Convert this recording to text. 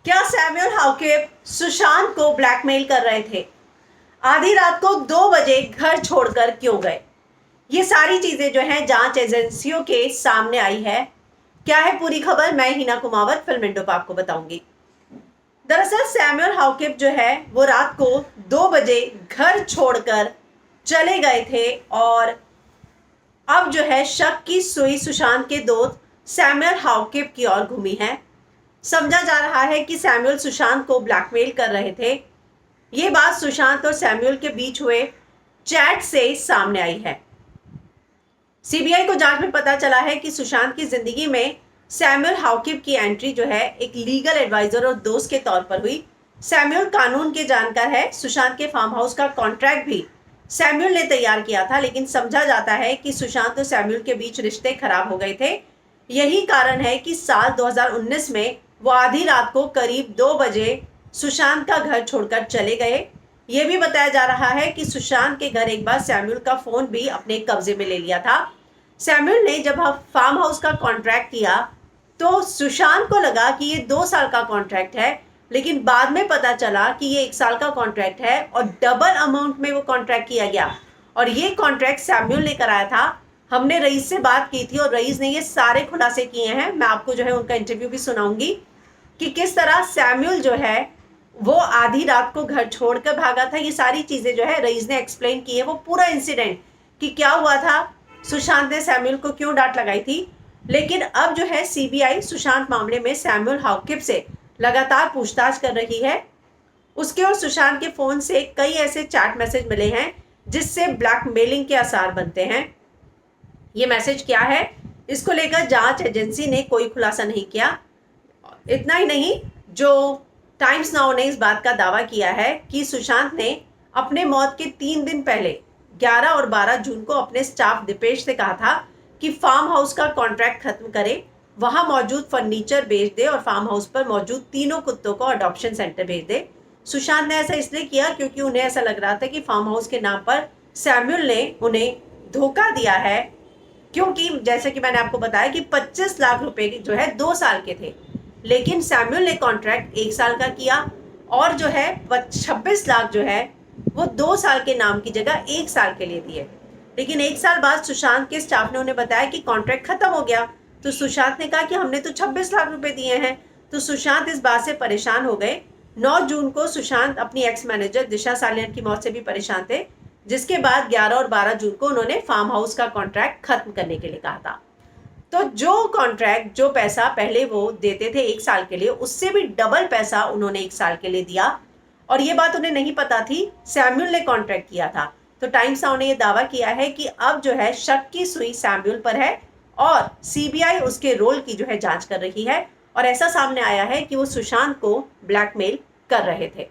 क्या सैमुअल हाउकेप सुशांत को ब्लैकमेल कर रहे थे? आधी रात को 2 बजे घर छोड़कर क्यों गए? ये सारी चीजें जो हैं जांच एजेंसियों के सामने आई है। क्या है पूरी खबर, मैं हिना कुमावत फिल्म इंडो पे आपको बताऊंगी। दरअसल सैमुअल हाउकेप जो है वो रात को 2 बजे घर छोड़कर चले गए थे और अब जो है शक की सुई सुशांत के दोस्त सैमुअल हाउकेप की ओर घूमी है। समझा जा रहा है कि सैमुअल सुशांत को ब्लैकमेल कर रहे थे। ये बात सुशांत और सैमुअल के बीच हुए चैट से सामने आई है। सीबीआई को जांच में पता चला है कि सुशांत की जिंदगी में सैमुअल हाउकेप की एंट्री जो है एक लीगल एडवाइजर और दोस्त के तौर पर हुई। सैमुअल कानून के जानकार है। सुशांत के फार्म हाउस का कॉन्ट्रैक्ट भी सैमुअल ने तैयार किया था, लेकिन समझा जाता है कि सुशांत और सैमुअल के बीच रिश्ते खराब हो गए थे। यही कारण है कि साल 2019 में वो आधी रात को करीब 2 बजे सुशांत का घर छोड़कर चले गए। ये भी बताया जा रहा है कि सुशांत के घर एक बार सैमुअल का फोन भी अपने कब्जे में ले लिया था। सैमुअल ने जब फार्म हाउस का कॉन्ट्रैक्ट किया तो सुशांत को लगा कि ये 2 साल का कॉन्ट्रैक्ट है, लेकिन बाद में पता चला कि ये 1 साल का कॉन्ट्रैक्ट है और डबल अमाउंट में वो कॉन्ट्रैक्ट किया गया। और ये कॉन्ट्रैक्ट सैमुअल ने कराया था। हमने रईस से बात की थी और रईस ने ये सारे खुलासे किए हैं। मैं आपको जो है उनका इंटरव्यू भी सुनाऊंगी कि किस तरह सैमुअल जो है वो आधी रात को घर छोड़कर भागा था। ये सारी चीजें जो है रईस ने एक्सप्लेन की है, वो पूरा इंसिडेंट कि क्या हुआ था, सुशांत ने सैमुअल को क्यों डांट लगाई थी। लेकिन अब जो है सीबीआई सुशांत मामले में सैमुअल हाउकेप से लगातार पूछताछ कर रही है। उसके और सुशांत के फोन से कई ऐसे चैट मैसेज मिले हैं जिससे ब्लैकमेलिंग के आसार बनते हैं। ये मैसेज क्या है, इसको लेकर जांच एजेंसी ने कोई खुलासा नहीं किया। इतना ही नहीं, जो टाइम्स नाउ ने इस बात का दावा किया है कि सुशांत ने अपने मौत के 3 दिन पहले 11 और 12 जून को अपने स्टाफ दीपेश से कहा था कि फार्म हाउस का कॉन्ट्रैक्ट खत्म करे, वहां मौजूद फर्नीचर बेच दे और फार्म हाउस पर मौजूद 3 कुत्तों को अडॉप्शन सेंटर भेज दे। सुशांत ने ऐसा इसलिए किया क्योंकि उन्हें ऐसा लग रहा था कि फार्म हाउस के नाम पर सैमुअल ने उन्हें धोखा दिया है, क्योंकि जैसे कि मैंने आपको बताया कि 25 लाख रुपए जो है 2 साल के थे, लेकिन सैमुअल ने कॉन्ट्रैक्ट 1 साल का किया और जो है 26 लाख जो है वो 2 साल के नाम की जगह 1 साल के लिए दिए। लेकिन 1 साल बाद सुशांत के स्टाफ ने उन्हें बताया कि कॉन्ट्रैक्ट खत्म हो गया। तो सुशांत ने कहा कि हमने तो 26 लाख रुपए दिए हैं। तो सुशांत इस बात से परेशान हो गए। 9 जून को सुशांत अपनी एक्स मैनेजर दिशा सालियान की मौत से भी परेशान थे, जिसके बाद 11 और 12 जून को उन्होंने फार्म हाउस का कॉन्ट्रैक्ट खत्म करने के लिए कहा था। तो जो कॉन्ट्रैक्ट, जो पैसा पहले वो देते थे 1 साल के लिए, उससे भी डबल पैसा उन्होंने 1 साल के लिए दिया और ये बात उन्हें नहीं पता थी। सैमुअल ने कॉन्ट्रैक्ट किया था। तो टाइम्स नाउ ने ये दावा किया है कि अब जो है शक की सुई सैमुअल पर है और सीबीआई उसके रोल की जो है जांच कर रही है और ऐसा सामने आया है कि वो सुशांत को ब्लैकमेल कर रहे थे।